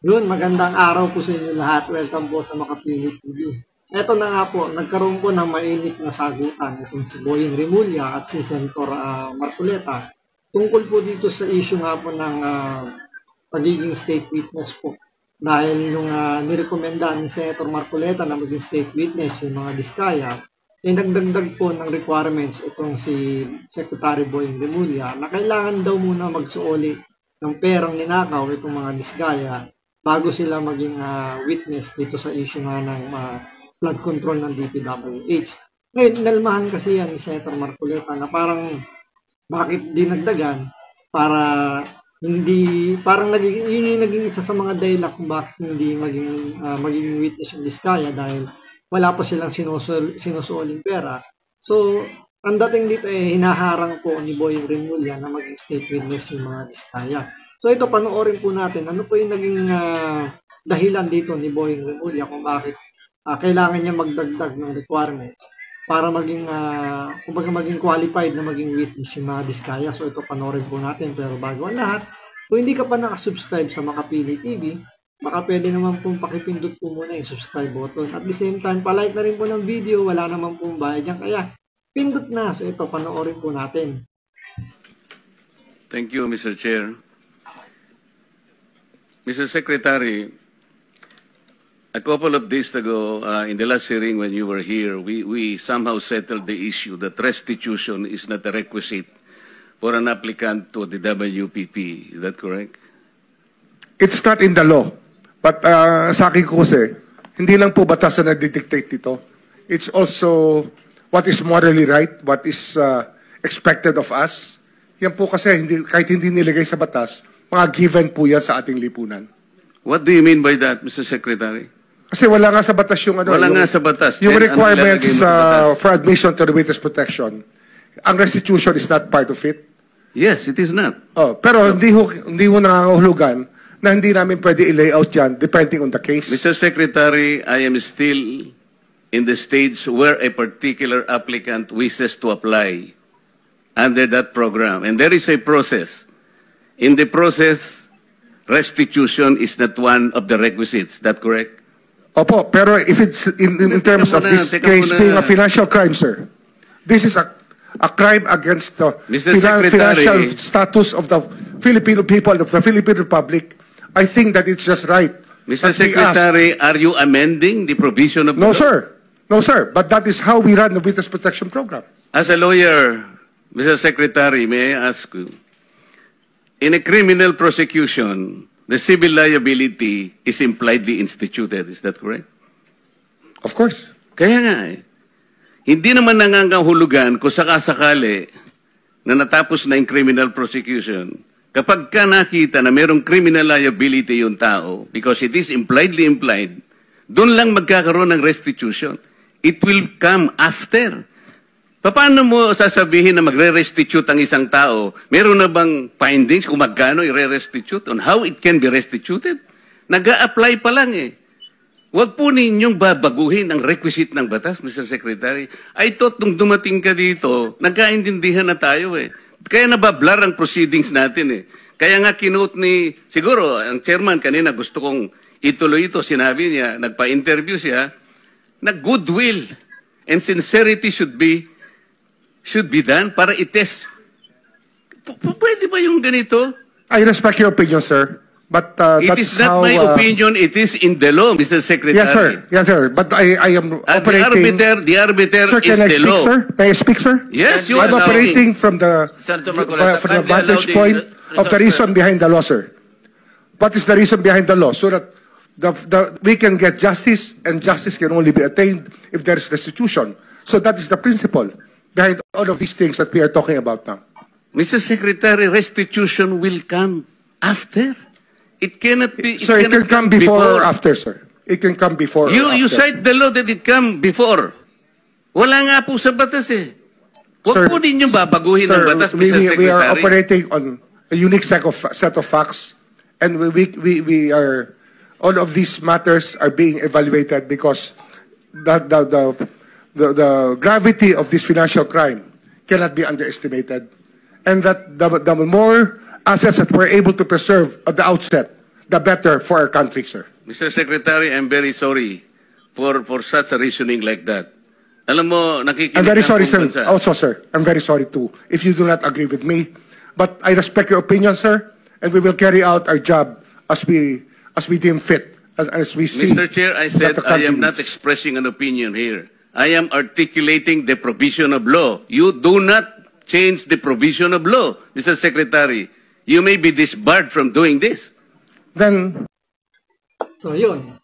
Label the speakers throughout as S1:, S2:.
S1: Yun, magandang araw po sa inyo lahat. Welcome po sa Makapili TV. Eto na nga po, nagkaroon po ng mainit na sagutan itong si Boying Rimulya at si Senator Marcoleta tungkol po dito sa issue nga po ng pagiging state witness po. Dahil nung nirekomenda ni Senator Marcoleta na maging state witness yung mga diskaya, nagdagdag po ng requirements itong si Secretary Boying Rimulya na kailangan daw muna magsuoli ng perang ninakaw itong mga diskaya bago sila maging witness dito sa issue nga ng flood control ng DPWH. Ngayon, nalmahan kasi yan ni Senator Marcoleta na parang bakit dinagdagan para hindi, parang yun yung naging isa sa mga dahilan kung bakit hindi maging witness yung diskaya dahil wala pa silang sinusuoling pera. So, ang dating dito hinaharang po ni Boying Rimulya na maging state witness yung mga diskaya. So ito, panoorin po natin ano po yung naging dahilan dito ni Boying Rimulya kung bakit kailangan niya magdagdag ng requirements para maging maging qualified na maging witness yung mga diskaya. So ito, panoorin po natin. Pero bago ang lahat, kung hindi ka pa nakasubscribe sa Makapili TV, baka pwede naman pong pakipindot po muna yung subscribe button. At the same time, palike na rin po ng video, wala naman pong bayad yan. Kaya pindot na. So ito, panoorin po natin.
S2: Thank you, Mr. Chair. Mr. Secretary, a couple of days ago, in the last hearing when you were here, we somehow settled the issue that restitution is not a requisite for an applicant to the WPP. Is that correct?
S3: It's not in the law. But sa akin ko kasi, hindi lang po batas na nagdidictate dito. It's also what is morally right, what is expected of us. Yan po kasi, kahit hindi nilagay sa batas, mga given po yan sa ating lipunan.
S2: What do you mean by that, Mr. Secretary?
S3: Kasi wala nga sa batas yung ano.
S2: Wala nga sa batas.
S3: Yung requirements for admission to the witness protection. Ang restitution is not part of it.
S2: Yes, it is not.
S3: Oh, pero hindi ho nangangahulugan na hindi namin pwede i-layout yan depending on the case.
S2: Mr. Secretary, I am still in the stage where a particular applicant wishes to apply under that program. And there is a process. In the process, restitution is not one of the requisites. Is that correct?
S3: Opo, pero if it's in terms of this case being a financial crime, sir, this is a crime against the financial status of the Filipino people, of the Philippine Republic. I think that it's just right.
S2: Mr. Secretary, are you amending the provision of the law?
S3: No, sir. No, sir. But that is how we run the Witness Protection Program.
S2: As a lawyer, Mr. Secretary, may I ask you, in a criminal prosecution, the civil liability is impliedly instituted. Is that correct?
S3: Of course.
S2: Kaya nga hindi naman nangangahulugan kung sakasakali na natapos na yung criminal prosecution. Kapag ka nakita na mayroong criminal liability yung tao, because it is impliedly implied, doon lang magkakaroon ng restitution. It will come after. Paano mo sasabihin na magre-restitute ang isang tao? Meron na bang findings kung magkano i-restitute on how it can be restituted? Nag-a-apply pa lang eh. Huwag po ninyong babaguhin ang requisite ng batas, Mr. Secretary. I thought nung dumating ka dito, nagkaintindihan na tayo eh. Kaya nabablar ang proceedings natin eh. Kaya nga kinote ni, siguro, ang chairman kanina gusto kong ituloy ito, sinabi niya, nagpa-interview siya, na goodwill and sincerity should be done para i-test. Pwede ba yung ganito?
S3: I respect your opinion, sir. But
S2: it is not my opinion, it is in the law, Mr. Secretary.
S3: Yes, sir. Yes, sir. But I am operating...
S2: The arbiter
S3: sir,
S2: is the law.
S3: Sir? May I speak, sir?
S2: Yes, you
S3: I'm
S2: are
S3: operating from the vantage point of the reason behind the law, sir. What is the reason behind the law? So that we can get justice, and justice can only be attained if there is restitution. So that is the principle behind all of these things that we are talking about now.
S2: Mr. Secretary, restitution will come after. It cannot be...
S3: Sir, it can come before or after, sir. It can come before or after.
S2: You cite the law that it come before. Wala nga po sa batas eh. Huwag po ninyong babaguhin ang batas, Mr. Secretary.
S3: We are operating on a unique set of facts, and we are... All of these matters are being evaluated because the gravity of this financial crime cannot be underestimated. And that the more assets that we're able to preserve at the outset, the better for our country, sir.
S2: Mr. Secretary, I'm very sorry for such a reasoning like that. Alam mo, nakikinig
S3: I'm very
S2: ang
S3: sorry,
S2: buong
S3: sir.
S2: bansa.
S3: Also, sir, I'm very sorry too if you do not agree with me. But I respect your opinion, sir, and we will carry out our job as we deem fit, as we see.
S2: Mr. Chair, I said
S3: that the
S2: I
S3: country
S2: am not
S3: needs.
S2: expressing an opinion here. I am articulating the provision of law. You do not change the provision of law, Mr. Secretary. You may be disbarred from doing this.
S3: Then,
S1: So yun.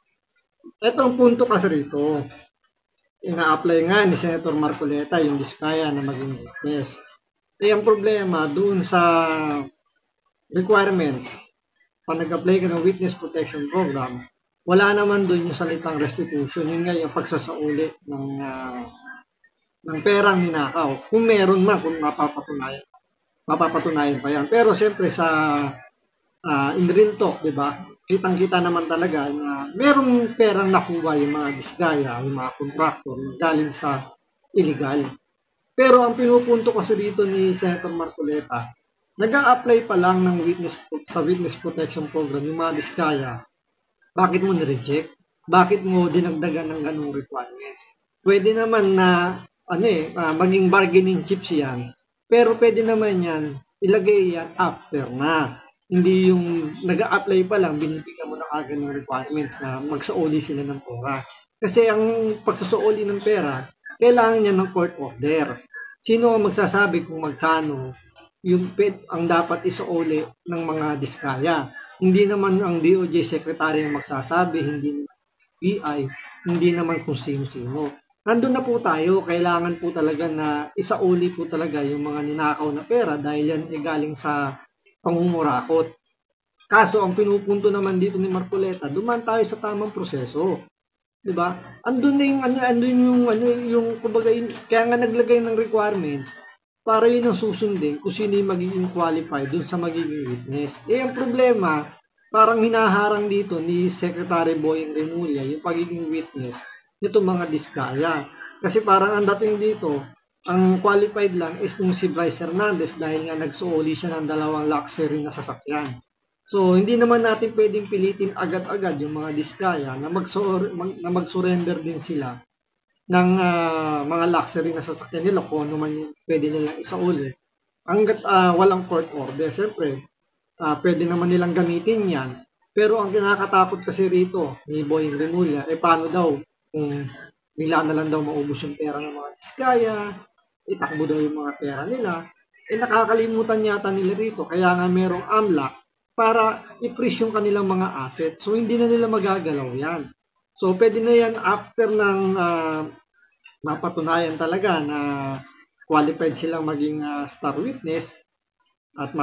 S1: Ito ang punto kasi rito. Ina-apply nga ni Senator Marcoleta yung Diskaya na maging witness. Eh ang problema doon sa requirements, pag nag-apply ka ng Witness Protection Program, wala naman doon yung salitang restitution. Yun nga yung pagsasauli ng perang ninakaw. Kung meron man, kung mapapatunayan pa yan. Pero siyempre sa in real talk, di ba? Kitang-kita naman talaga na merong perang nakuha yung mga Diskaya, yung mga contractor galing sa illegal. Pero ang pinupunto kasi dito ni Senator Marcoleta, nag-a-apply pa lang ng sa Witness Protection Program yung mga Diskaya. Bakit mo ni-reject? Bakit mo dinagdagan ng ganung requirements? Pwede naman na maging bargaining chips yan. Pero pwede naman yan, ilagay yan after na. Hindi yung nag-a-apply pa lang, binibigyan mo na agad ng requirements na magsauli sila ng pera. Kasi ang pagsasauli ng pera, kailangan niya ng court order. Sino ang magsasabi kung magkano yung ang dapat isauli ng mga Diskaya? Hindi naman ang DOJ Secretary ang magsasabi, hindi naman BI, hindi naman kung sino-sino. Nandun na po tayo, kailangan po talaga na isauli po talaga yung mga ninakaw na pera dahil yan ay galing sa pangumurakot. Kaso ang pinupunto naman dito ni Marcoleta, dumaan tayo sa tamang proseso. 'Di ba? Andun na yung kumbaga kaya nga naglagay ng requirements para yun ang susundin kung sino yung magiging qualified dun sa magiging witness. Eh ang problema, parang hinaharang dito ni Secretary Boying Remulla yung pagiging witness nito mga Diskaya. Kasi parang ang dating dito, ang qualified lang is nung si Bryce Hernandez dahil nga nagsuoli siya ng 2 luxury na sasakyan. So, hindi naman natin pwedeng pilitin agad-agad yung mga Diskaya na mag-surrender din sila ng mga luxury na sasakyan nila kung ano man yung pwede nilang isauli. Hanggat walang court order, siyempre, pwede naman nilang gamitin yan. Pero ang kinakatakot kasi rito ni Boying Remulla, paano daw kung bigla na lang daw maubos yung pera ng mga Diskaya, itakbo daw yung mga pera nila, nakakalimutan yata nila rito. Kaya nga merong AMLAC para i-freeze yung kanilang mga assets. So, hindi na nila magagalaw yan. So, pwede na yan after ng mapatunayan talaga na qualified silang maging star witness at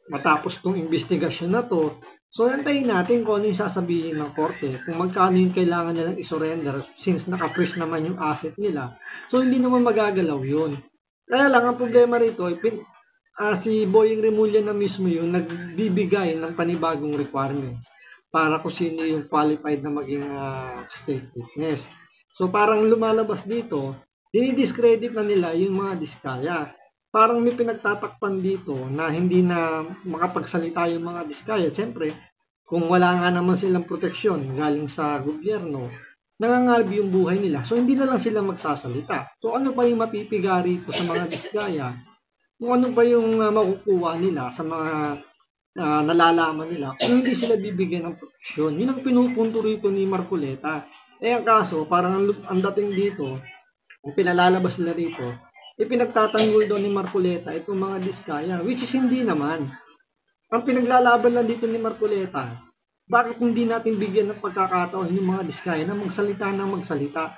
S1: matapos tong investigasyon na to. So, antayin natin kung ano yung sasabihin ng korte, kung magkano yung kailangan nilang isurrender since naka-freeze naman yung asset nila. So, hindi naman magagalaw yun. Kaya lang, ang problema rito, si Boying Remulla na mismo yung nagbibigay ng panibagong requirements para kung sino yung qualified na maging state witness. So, parang lumalabas dito, dinidiscredit na nila yung mga Diskaya. Parang may pinagtatakpan dito na hindi na makapagsalita yung mga Diskaya. Siyempre, kung wala nga naman silang proteksyon galing sa gobyerno, nangangalbi yung buhay nila. So, hindi na lang sila magsasalita. So, ano pa yung mapipiga rito sa mga Diskaya? Kung ano pa yung makukuha nila sa mga nalalaman nila kung hindi sila bibigyan ng proteksyon. Yun ang pinupunto rito ni Marcoleta. Ang kaso, parang ang dating dito, ang pinalalabas nila rito, pinagtatanggol daw ni Marcoleta itong mga Diskaya, which is hindi naman. Ang pinaglalaban lang dito ni Marcoleta, bakit hindi natin bigyan ng pagkakataon yung mga Diskaya na magsalita ng magsalita?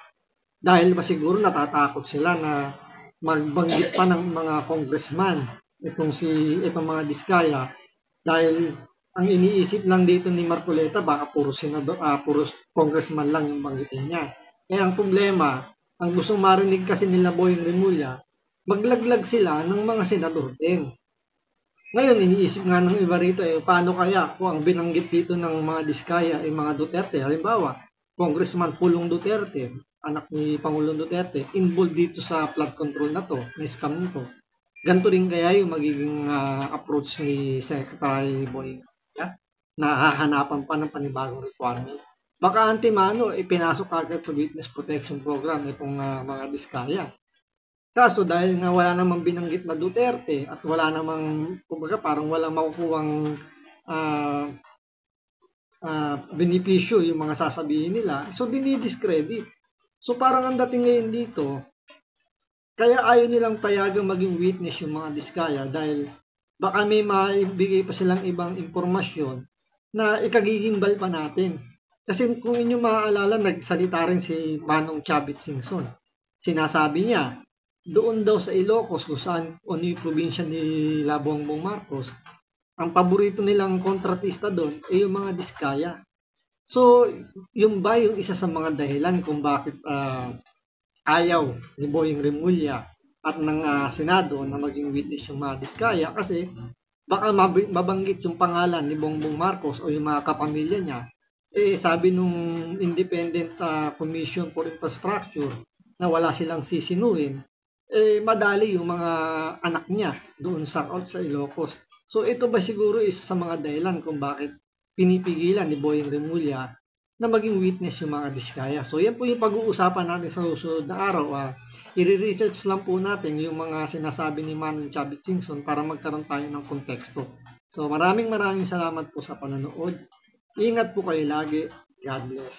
S1: Dahil ba siguro natatakot sila na magbanggit pa ng mga congressman itong mga Diskaya, dahil ang iniisip lang dito ni Marcoleta baka puro congressman lang yung banggitin niya. Kaya ang problema, ang gustong marinig kasi nila Boying Remulla, maglaglag sila ng mga senador din. Ngayon, iniisip nga ng iba rito, paano kaya kung ang binanggit dito ng mga Diskaya ay mga Duterte, halimbawa, Congressman Pulong Duterte, anak ni Pangulong Duterte, involved dito sa flood control na to, na scam nito. Ganito rin kaya yung magiging approach ni Secretary Boying. hahanapan pa ng panibagong requirements. Baka antimano, ipinasok agad sa Witness Protection Program itong mga diskaya. Kaso dahil nga wala namang binanggit na Duterte at wala namang, kumbaga parang walang makukuhang benepisyo yung mga sasabihin nila, so dinidiscredit. So parang ang dating ngayon dito, kaya ayaw nilang payagang maging witness yung mga diskaya dahil baka may maibigay pa silang ibang impormasyon na ikagigimbal pa natin. Kasi kung inyo maaalala, nagsalita rin si Manong Chavit Singson. Sinasabi niya, doon daw sa Ilocos, kung saan o yung probinsya ni Bongbong Marcos, ang paborito nilang kontratista doon ay yung mga diskaya. So, yung ba yung isa sa mga dahilan kung bakit ayaw ni Boying Remulla at ng Senado na maging witness yung mga diskaya kasi baka mabanggit yung pangalan ni Bongbong Marcos o yung mga kapamilya niya. Sabi nung Independent Commission for Infrastructure na wala silang sisinuin, madali yung mga anak niya doon sa Ilocos. So ito ba siguro is sa mga dahilan kung bakit pinipigilan ni Boying Remulla na maging witness yung mga diskaya. So yan po yung pag-uusapan natin sa susunod na araw. I-research lang po natin yung mga sinasabi ni Manong Chavit Singson para magkaroon tayo ng konteksto. So maraming salamat po sa panonood. Ingat po kayo lagi. God bless.